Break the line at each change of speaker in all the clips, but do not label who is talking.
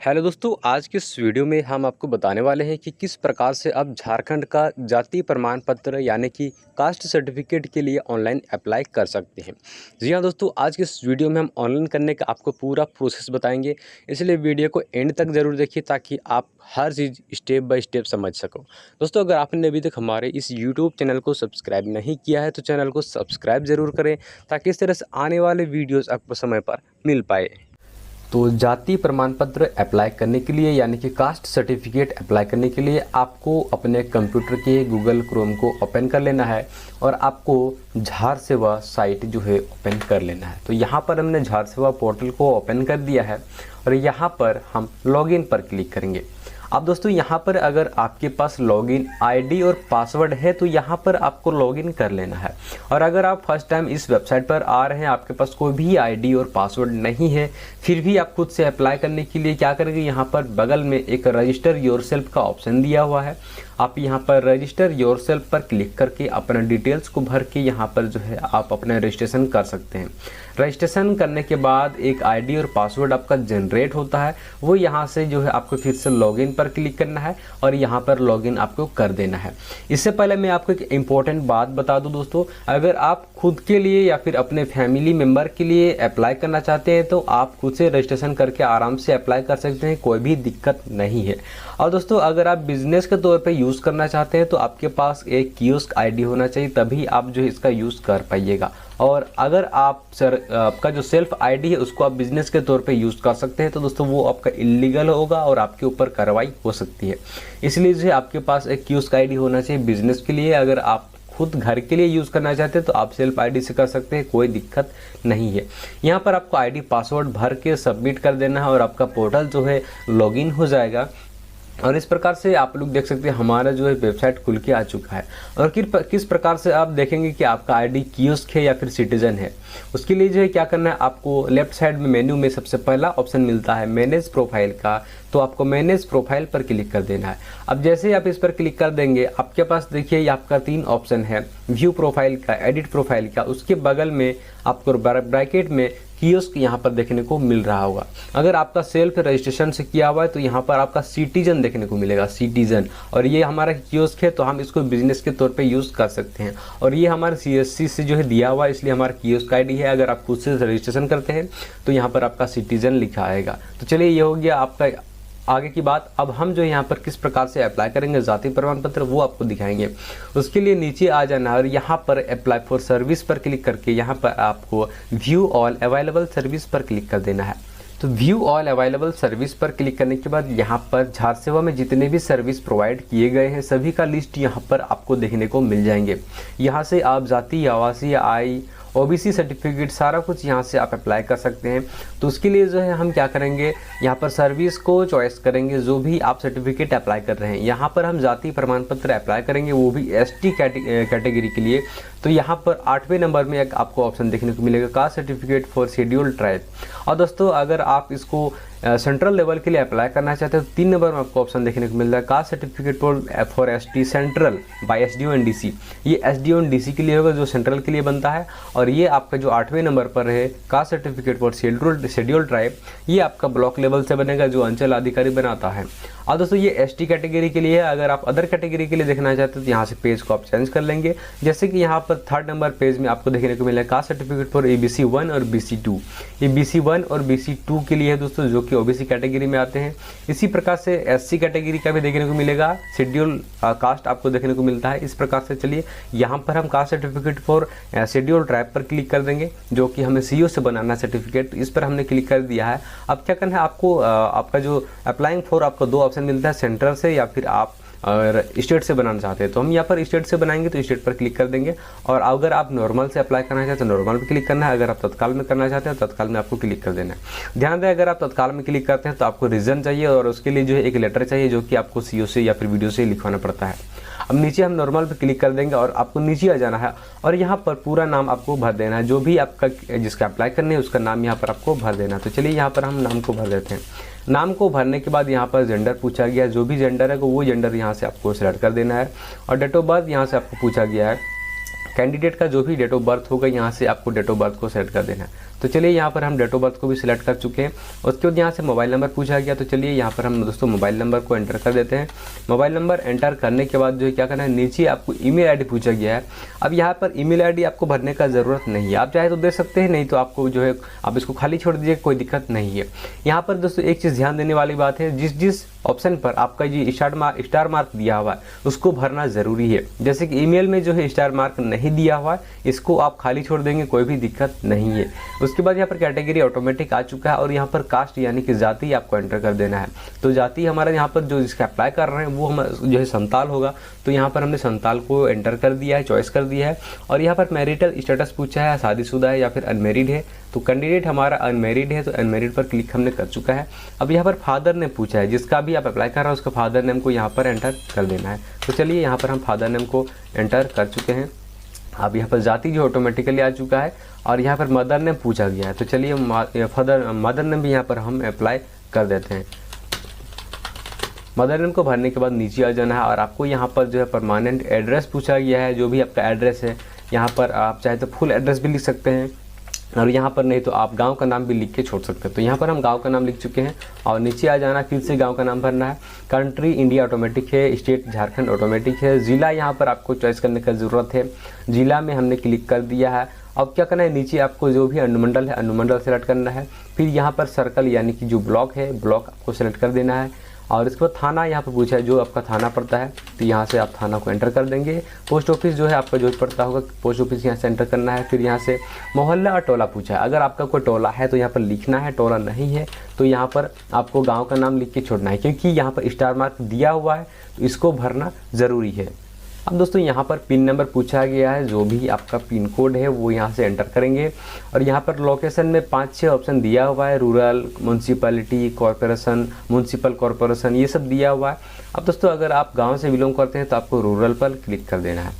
Hello दोस्तों, आज की इस वीडियो में हम आपको बताने वाले हैं कि किस प्रकार से आप झारखंड का जाति प्रमाण पत्र यानी कि कास्ट सर्टिफिकेट के लिए ऑनलाइन अप्लाई कर सकते हैं। जी हाँ दोस्तों, आज की इस वीडियो में हम ऑनलाइन करने का आपको पूरा प्रोसेस बताएंगे, इसलिए वीडियो को एंड तक ज़रूर देखिए ताकि आप हर चीज़ स्टेप बाय स्टेप समझ सको। दोस्तों, अगर आपने अभी तक हमारे इस यूट्यूब चैनल को सब्सक्राइब नहीं किया है तो चैनल को सब्सक्राइब ज़रूर करें ताकि इस तरह से आने वाले वीडियोज़ आपको समय पर मिल पाए। तो जाति प्रमाण पत्र अप्लाई करने के लिए यानी कि कास्ट सर्टिफिकेट अप्लाई करने के लिए आपको अपने कंप्यूटर के गूगल क्रोम को ओपन कर लेना है और आपको झार सेवा साइट जो है ओपन कर लेना है। तो यहाँ पर हमने झार सेवा पोर्टल को ओपन कर दिया है और यहाँ पर हम लॉगिन पर क्लिक करेंगे। अब दोस्तों यहाँ पर अगर आपके पास लॉगिन आईडी और पासवर्ड है तो यहाँ पर आपको लॉगिन कर लेना है। और अगर आप फर्स्ट टाइम इस वेबसाइट पर आ रहे हैं, आपके पास कोई भी आईडी और पासवर्ड नहीं है, फिर भी आप खुद से अप्लाई करने के लिए क्या करेंगे, यहाँ पर बगल में एक रजिस्टर योरसेल्फ का ऑप्शन दिया हुआ है। आप यहाँ पर रजिस्टर योरसेल्फ पर क्लिक करके अपना डिटेल्स को भर के यहाँ पर जो है आप अपना रजिस्ट्रेशन कर सकते हैं। रजिस्ट्रेशन करने के बाद एक आईडी और पासवर्ड आपका जनरेट होता है, वो यहाँ से जो है आपको फिर से लॉगिन पर क्लिक करना है और यहाँ पर लॉगिन आपको कर देना है। इससे पहले मैं आपको एक इम्पॉर्टेंट बात बता दूं दोस्तों, अगर आप खुद के लिए या फिर अपने फैमिली मेम्बर के लिए अप्लाई करना चाहते हैं तो आप खुद से रजिस्ट्रेशन करके आराम से अप्लाई कर सकते हैं, कोई भी दिक्कत नहीं है। और दोस्तों, अगर आप बिजनेस के तौर पे यूज़ करना चाहते हैं तो आपके पास एक कियोस्क आईडी होना चाहिए, तभी आप जो है इसका यूज़ कर पाइएगा। और अगर आपका जो सेल्फ आईडी है उसको आप बिजनेस के तौर पे यूज़ कर सकते हैं तो दोस्तों वो आपका इलीगल होगा और आपके ऊपर कार्रवाई हो सकती है। इसलिए जो है आपके पास एक कियोस्क आईडी होना चाहिए बिजनेस के लिए। अगर आप खुद घर के लिए यूज़ करना चाहते हैं तो आप सेल्फ आईडी से कर सकते हैं, कोई दिक्कत नहीं है। यहाँ पर आपको आईडी पासवर्ड भर के सबमिट कर देना है और आपका पोर्टल जो है लॉगिन हो जाएगा। और इस प्रकार से आप लोग देख सकते हैं हमारा जो है वेबसाइट खुल के आ चुका है। और किस प्रकार से आप देखेंगे कि आपका आईडी कियोस्क है या फिर सिटीजन है, उसके लिए जो है क्या करना है, आपको लेफ्ट साइड में मेन्यू में सबसे पहला ऑप्शन मिलता है मैनेज प्रोफाइल का, तो आपको मैनेज प्रोफाइल पर क्लिक कर देना है। अब जैसे ही आप इस पर क्लिक कर देंगे आपके पास देखिए ये आपका 3 ऑप्शन है, व्यू प्रोफाइल का, एडिट प्रोफाइल का, उसके बगल में आपको ब्रैकेट में कियोस्क यहाँ पर देखने को मिल रहा होगा। अगर आपका सेल्फ रजिस्ट्रेशन से किया हुआ है तो यहाँ पर आपका सिटीजन देखने को मिलेगा, सिटीजन। और ये हमारा कियोस्क है तो हम इसको बिजनेस के तौर पे यूज़ कर सकते हैं। और ये हमारे CSC से जो है दिया हुआ है, इसलिए हमारा कियोस्क आईडी है। अगर आप खुद से रजिस्ट्रेशन करते हैं तो यहाँ पर आपका सिटीजन लिखा आएगा। तो चलिए ये हो गया आपका आगे की बात। अब हम जो यहाँ पर किस प्रकार से अप्लाई करेंगे जाति प्रमाण पत्र वो आपको दिखाएंगे। उसके लिए नीचे आ जाना और यहाँ पर अप्लाई फॉर सर्विस पर क्लिक करके यहाँ पर आपको व्यू ऑल अवेलेबल सर्विस पर क्लिक कर देना है। तो व्यू ऑल अवेलेबल सर्विस पर क्लिक करने के बाद यहाँ पर झार सेवा में जितने भी सर्विस प्रोवाइड किए गए हैं सभी का लिस्ट यहाँ पर आपको देखने को मिल जाएंगे। यहाँ से आप जाति, आवासीय, आय, OBC सर्टिफिकेट सारा कुछ यहाँ से आप अप्लाई कर सकते हैं। तो उसके लिए जो है हम क्या करेंगे, यहाँ पर सर्विस को चॉइस करेंगे जो भी आप सर्टिफिकेट अप्लाई कर रहे हैं। यहाँ पर हम जाति प्रमाण पत्र अप्लाई करेंगे, वो भी ST कैटेगरी के लिए। तो यहाँ पर 8वें नंबर में एक आपको ऑप्शन देखने को मिलेगा cast certificate for scheduled tribe. और दोस्तों, अगर आप इसको सेंट्रल लेवल के लिए अप्लाई करना चाहते हैं तो 3 नंबर में आपको ऑप्शन देखने को मिल रहा है caste certificate for ST central by SDO and DC। ये SDO एंड DC के लिए होगा जो सेंट्रल के लिए बनता है। और ये आपका जो 8वें नंबर पर है caste certificate for scheduled tribe, ये आपका ब्लॉक लेवल से बनेगा जो अंचल अधिकारी बनाता है। और दोस्तों ये ST कैटेगरी के लिए है। अगर आप अदर कैटेगरी के लिए देखना चाहते हैं तो यहाँ से पेज को आप चेंज कर लेंगे। जैसे कि यहाँ पर 3rd नंबर पेज में आपको देखने को मिलेगा कास्ट सर्टिफिकेट फॉर ABC 1 और BC 2। ये BC 1 और BC 2 के लिए है दोस्तों, जो कि OBC कैटेगरी में आते हैं। इसी प्रकार से SC कैटेगरी का भी देखने को मिलेगा, शेड्यूल कास्ट आपको देखने को मिलता है। इस प्रकार से चलिए यहाँ पर हम cast certificate for schedule tribe पर क्लिक कर देंगे, जो कि हमें CO से बनाना सर्टिफिकेट। इस पर हमने क्लिक कर दिया है। अब क्या करना है आपको, आपका जो अप्लाइंग फॉर आपको 2 ऑप्शन मिलता है, सेंट्रल से या फिर आप और स्टेट से बनाना चाहते हैं। तो हम यहाँ पर स्टेट से बनाएंगे तो स्टेट पर क्लिक कर देंगे। और अगर आप नॉर्मल से अप्लाई करना चाहते हैं तो नॉर्मल पर क्लिक करना है। अगर आप तत्काल में करना चाहते हैं तो तत्काल में आपको क्लिक कर देना है। ध्यान दें, अगर आप तत्काल में क्लिक करते हैं तो आपको रीज़न चाहिए और उसके लिए जो है एक लेटर चाहिए जो कि आपको CO से या फिर वीडियो से लिखवाना पड़ता है। अब नीचे हम नॉर्मल पे क्लिक कर देंगे और आपको नीचे आ जाना है और यहाँ पर पूरा नाम आपको भर देना है, जो भी आपका जिसका अप्लाई करने है उसका नाम यहाँ पर आपको भर देना है। तो चलिए यहाँ पर हम नाम को भर देते हैं। नाम को भरने के बाद यहाँ पर जेंडर पूछा गया, जो भी जेंडर है वो जेंडर यहाँ से आपको सेलेक्ट कर देना है। और डेट ऑफ बर्थ यहाँ से आपको पूछा गया है, कैंडिडेट का जो भी डेट ऑफ बर्थ होगा यहाँ से आपको डेट ऑफ बर्थ को सेट कर देना है। तो तो चलिए यहाँ पर हम डेट ऑफ बर्थ को भी सिलेक्ट कर चुके हैं। उसके बाद यहाँ से मोबाइल नंबर पूछा गया, तो चलिए यहाँ पर हम दोस्तों मोबाइल नंबर को एंटर कर देते हैं। मोबाइल नंबर एंटर करने के बाद जो है क्या करना है, नीचे आपको ईमेल आईडी पूछा गया है। अब यहाँ पर ईमेल आईडी आपको भरने का ज़रूरत नहीं है, आप चाहे तो दे सकते हैं, नहीं तो आपको जो है आप इसको खाली छोड़ दीजिए, कोई दिक्कत नहीं है। यहाँ पर दोस्तों एक चीज़ ध्यान देने वाली बात है, जिस ऑप्शन पर आपका ये स्टार मार्क दिया हुआ है उसको भरना ज़रूरी है। जैसे कि ईमेल में जो है स्टार मार्क नहीं दिया हुआ है, इसको आप खाली छोड़ देंगे, कोई भी दिक्कत नहीं है। उसके बाद यहाँ पर कैटेगरी ऑटोमेटिक आ चुका है और यहाँ पर कास्ट यानी कि जाति आपको एंटर कर देना है। तो जाति हमारा यहाँ पर जो जिसका अप्लाई कर रहे हैं वो हम जो है संताल होगा, तो यहाँ पर हमने संताल को एंटर कर दिया है, चॉइस कर दिया है। और यहाँ पर मैरिटल स्टेटस पूछा है, शादीशुदा है या फिर अनमेरिड है, तो कैंडिडेट हमारा अनमेरिड है, तो अनमेरिड पर क्लिक हमने कर चुका है। अब यहाँ पर फादर नेम पूछा है, जिसका भी आप अप्लाई कर रहे हैं उसका फादर नेम को यहाँ पर एंटर कर देना है। तो चलिए यहाँ पर हम फादर नेम को एंटर कर चुके हैं। अब यहाँ पर जाति जो ऑटोमेटिकली आ चुका है और यहाँ पर मदर नेम पूछा गया है, तो चलिए मदर नेम भी यहाँ पर हम अप्लाई कर देते हैं। मदर नेम को भरने के बाद नीचे आ जाना है और आपको यहाँ पर जो है परमानेंट एड्रेस पूछा गया है, जो भी आपका एड्रेस है। यहाँ पर आप चाहे तो फुल एड्रेस भी लिख सकते हैं और यहाँ पर नहीं तो आप गांव का नाम भी लिख के छोड़ सकते हैं। तो यहाँ पर हम गांव का नाम लिख चुके हैं और नीचे आ जाना, फिर से गांव का नाम भरना है। कंट्री इंडिया ऑटोमेटिक है, स्टेट झारखंड ऑटोमेटिक है, ज़िला यहाँ पर आपको चॉइस करने की ज़रूरत है, ज़िला में हमने क्लिक कर दिया है। अब क्या करना है, नीचे आपको जो भी अनुमंडल है अनुमंडल सेलेक्ट करना है। फिर यहाँ पर सर्कल यानी कि जो ब्लॉक है ब्लॉक आपको सेलेक्ट कर देना है। और इसके बाद थाना यहाँ पर पूछा है, जो आपका थाना पड़ता है तो यहाँ से आप थाना को एंटर कर देंगे। पोस्ट ऑफिस जो है आपका जो पड़ता होगा पोस्ट ऑफिस यहाँ से एंटर करना है। फिर यहाँ से मोहल्ला और टोला पूछा है, अगर आपका कोई टोला है तो यहाँ पर लिखना है, टोला नहीं है तो यहाँ पर आपको गांव का नाम लिख के छोड़ना है, क्योंकि यहाँ पर स्टार मार्क दिया हुआ है तो इसको भरना ज़रूरी है। अब दोस्तों यहाँ पर पिन नंबर पूछा गया है, जो भी आपका पिन कोड है वो यहाँ से एंटर करेंगे। और यहाँ पर लोकेशन में 5-6 ऑप्शन दिया हुआ है, rural, municipality, corporation, municipal corporation, ये सब दिया हुआ है। अब दोस्तों अगर आप गांव से बिलोंग करते हैं तो आपको रूरल पर क्लिक कर देना है।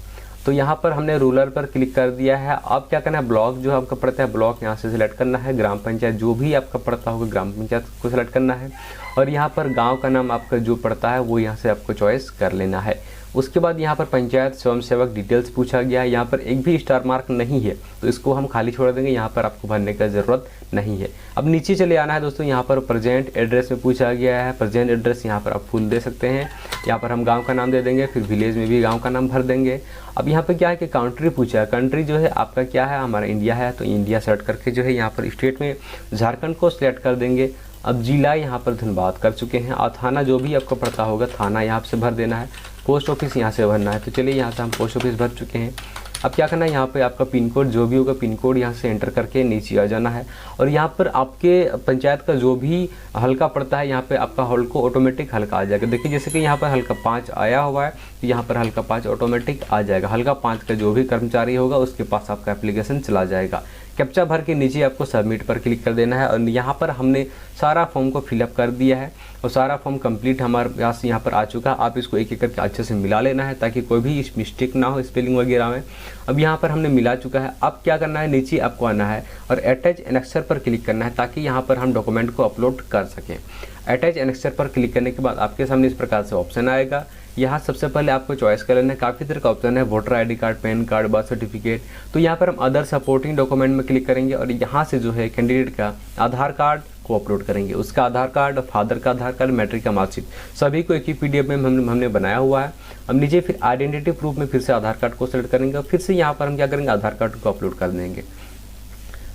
तो यहाँ पर हमने रूरल पर क्लिक कर दिया है। अब क्या करना है, ब्लॉक जो आपका पड़ता है ब्लॉक यहाँ से सिलेक्ट करना है। ग्राम पंचायत जो भी आपका पड़ता होगा ग्राम पंचायत को सिलेक्ट करना है। और यहाँ पर गांव का नाम आपका जो पड़ता है वो यहाँ से आपको चॉइस कर लेना है। उसके बाद यहाँ पर पंचायत स्वयंसेवक डिटेल्स पूछा गया है, यहाँ पर एक भी स्टार मार्क नहीं है तो इसको हम खाली छोड़ देंगे, यहाँ पर आपको भरने का ज़रूरत नहीं है। अब नीचे चले आना है दोस्तों, यहाँ पर प्रेजेंट एड्रेस में पूछा गया है। प्रेजेंट एड्रेस यहाँ पर आप फुल दे सकते हैं, यहाँ पर हम गांव का नाम दे देंगे, फिर विलेज में भी गांव का नाम भर देंगे। अब यहाँ पर क्या है कि कंट्री पूछा है, कंट्री जो है आपका क्या है, हमारा इंडिया है, तो इंडिया सेलेक्ट करके जो है यहाँ पर स्टेट में झारखंड को सिलेक्ट कर देंगे। अब जिला यहाँ पर धनबाद कर चुके हैं और थाना जो भी आपको पड़ता होगा थाना यहाँ से भर देना है। पोस्ट ऑफिस यहाँ से भरना है, तो चलिए यहाँ से हम पोस्ट ऑफिस भर चुके हैं। अब क्या करना है, यहाँ पे आपका पिन कोड जो भी होगा पिन कोड यहाँ से एंटर करके नीचे आ जाना है। और यहाँ पर आपके पंचायत का जो भी हल्का पड़ता है यहाँ पे आपका हल्का ऑटोमेटिक हल्का आ जाएगा। देखिए जैसे कि यहाँ पर हल्का 5 आया हुआ है तो यहाँ पर हल्का 5 ऑटोमेटिक आ जाएगा। हल्का 5 का जो भी कर्मचारी होगा उसके पास आपका एप्लीकेशन चला जाएगा। कैप्चा भर के नीचे आपको सबमिट पर क्लिक कर देना है और यहाँ पर हमने सारा फॉर्म को फिलअप कर दिया है और सारा फॉर्म कंप्लीट हमारे पास यहाँ पर आ चुका है। आप इसको एक एक करके अच्छे से मिला लेना है ताकि कोई भी मिस्टेक ना हो स्पेलिंग वगैरह में। अब यहाँ पर हमने मिला चुका है। अब क्या करना है, नीचे आपको आना है और अटैच एनेक्सर पर क्लिक करना है ताकि यहाँ पर हम डॉक्यूमेंट को अपलोड कर सकें। अटैच एनेक्सर पर क्लिक करने के बाद आपके सामने इस प्रकार से ऑप्शन आएगा। यहाँ सबसे पहले आपको चॉइस कर लेना है, काफ़ी तरह का ऑप्शन है, voter ID card, pan card, birth certificate. तो यहाँ पर हम अदर सपोर्टिंग डॉक्यूमेंट में क्लिक करेंगे और यहाँ से जो है कैंडिडेट का आधार कार्ड को अपलोड करेंगे। उसका आधार कार्ड, फादर का आधार कार्ड, मैट्रिक का मार्कशीट सभी को एक ही PDF में हमने बनाया हुआ है। अब नीचे फिर आइडेंटिटी प्रूफ में फिर से आधार कार्ड को सेलेक्ट करेंगे और फिर से यहाँ पर हम क्या करेंगे, आधार कार्ड को अपलोड कर देंगे।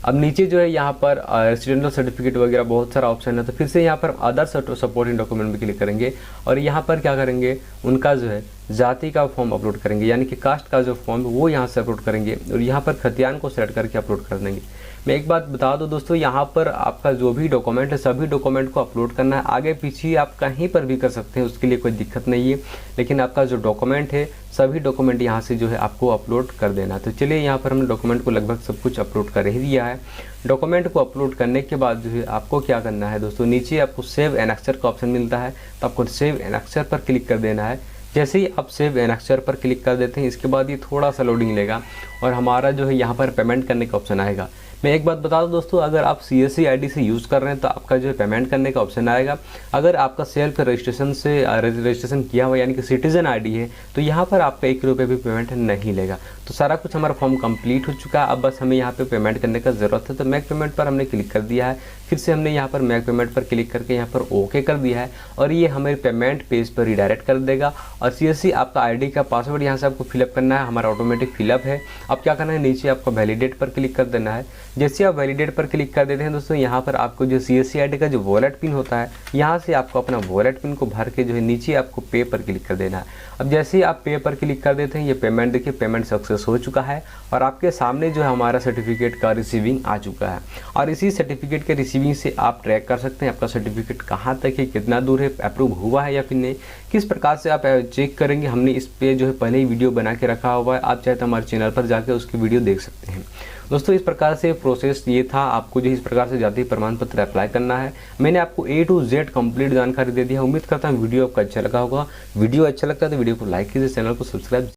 अब नीचे जो है यहाँ पर रेसिडेंशियल सर्टिफिकेट वगैरह बहुत सारा ऑप्शन है, तो फिर से यहाँ पर अदर सपोर्टिंग डॉक्यूमेंट में क्लिक करेंगे और यहाँ पर क्या करेंगे, उनका जो है जाति का फॉर्म अपलोड करेंगे, यानी कि कास्ट का जो फॉर्म है वो यहाँ से अपलोड करेंगे और यहाँ पर खतियान को सेलेक्ट करके अपलोड कर देंगे। मैं एक बात बता दूं दोस्तों, यहाँ पर आपका जो भी डॉक्यूमेंट है सभी डॉक्यूमेंट को अपलोड करना है। आगे पीछे आप कहीं पर भी कर सकते हैं, उसके लिए कोई दिक्कत नहीं है, लेकिन आपका जो डॉक्यूमेंट है सभी डॉक्यूमेंट यहाँ से जो है आपको अपलोड कर देना है। तो चलिए यहाँ पर हमने डॉक्यूमेंट को लगभग सब कुछ अपलोड कर ही दिया है। डॉक्यूमेंट को अपलोड करने के बाद जो है आपको क्या करना है दोस्तों, नीचे आपको सेव एनेक्सर का ऑप्शन मिलता है, तो आपको सेव एनेक्सर पर क्लिक कर देना है। जैसे ही आप सेव एनेक्सर पर क्लिक कर देते हैं इसके बाद ये थोड़ा सा लोडिंग लेगा और हमारा जो है यहाँ पर पेमेंट करने का ऑप्शन आएगा। मैं एक बात बता दूं दोस्तों, अगर आप CSC ID से यूज़ कर रहे हैं तो आपका जो है पेमेंट करने का ऑप्शन आएगा। अगर आपका सेल्फ रजिस्ट्रेशन से रजिस्ट्रेशन किया हुआ यानी कि सिटीजन ID है तो यहाँ पर आपका 1 रुपये भी पेमेंट नहीं लेगा। तो सारा कुछ हमारा फॉर्म कंप्लीट हो चुका है। अब बस हमें यहाँ पे पेमेंट करने का ज़रूरत है। तो मेक पेमेंट पर हमने क्लिक कर दिया है। फिर से हमने यहाँ पर मेक पेमेंट पर क्लिक करके यहाँ पर ओके कर दिया है और ये हमें पेमेंट पेज पर रिडायरेक्ट कर देगा। और सीएससी आपका आईडी का पासवर्ड यहाँ से आपको फिलअप करना है, हमारा ऑटोमेटिक फिलअप है। अब क्या करना है, नीचे आपको वैलिडेट पर क्लिक कर देना है। जैसे आप वैलिडेट पर क्लिक कर देते हैं दोस्तों, यहाँ पर आपको जो सीएससी आईडी का जो वॉलेट पिन होता है, यहाँ से आपको अपना वॉलेट पिन को भर के जो है नीचे आपको पे पर क्लिक कर देना है। अब जैसे ही आप पे पर क्लिक कर देते हैं, ये पेमेंट देखिए पेमेंट सक्सेस हो चुका है और आपके सामने जो है हमारा सर्टिफिकेट का रिसीविंग आ चुका है। और इसी सर्टिफिकेट के रिसीविंग से आप ट्रैक कर सकते हैं आपका सर्टिफिकेट कहाँ तक है, कितना दूर है, अप्रूव हुआ है या फिर नहीं, किस प्रकार से आप चेक करेंगे। हमने इस पे जो है पहले ही वीडियो बना के रखा हुआ है, आप चाहे तो हमारे चैनल पर जाकर उसकी वीडियो देख सकते हैं। दोस्तों इस प्रकार से प्रोसेस ये था, आपको जो इस प्रकार से जाति प्रमाण पत्र अप्लाई करना है। मैंने आपको A to Z कंप्लीट जानकारी दे दी है। उम्मीद करता हूँ वीडियो आपको अच्छा लगा होगा। वीडियो अच्छा लगता है तो वीडियो को लाइक कीजिए, चैनल को सब्सक्राइब